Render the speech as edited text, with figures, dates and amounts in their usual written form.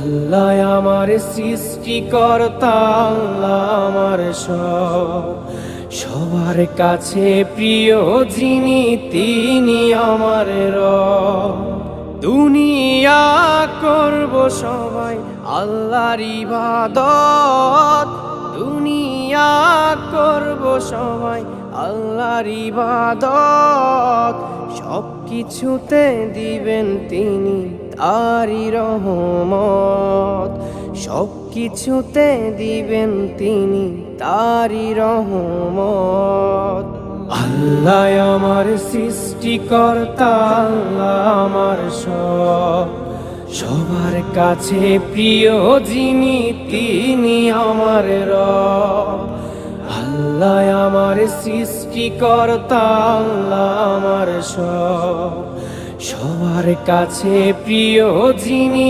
আল্লাহ আমার সৃষ্টিকর্তা, আল্লাহ আমার সবার কাছে প্রিয় যিনি, তিনি আমার রব। দুনিয়া করব সবাই আল্লাহর ইবাদত, দুনিয়া করব সবাই আল্লাহর ইবাদত। সব কিছুতে দিবেন তিনি তারি রহমত, সব কিছুতে দিবেন তিনি তারি রহমত। আল্লাহ আমার সৃষ্টিকর্তা, আল্লাহ আমার সবার কাছে প্রিয় যিনি, তিনি আমার রব। আল্লাহ আমার সৃষ্টিকর্তা, আল্লাহ আমার সবার কাছে প্রিয় যিনি।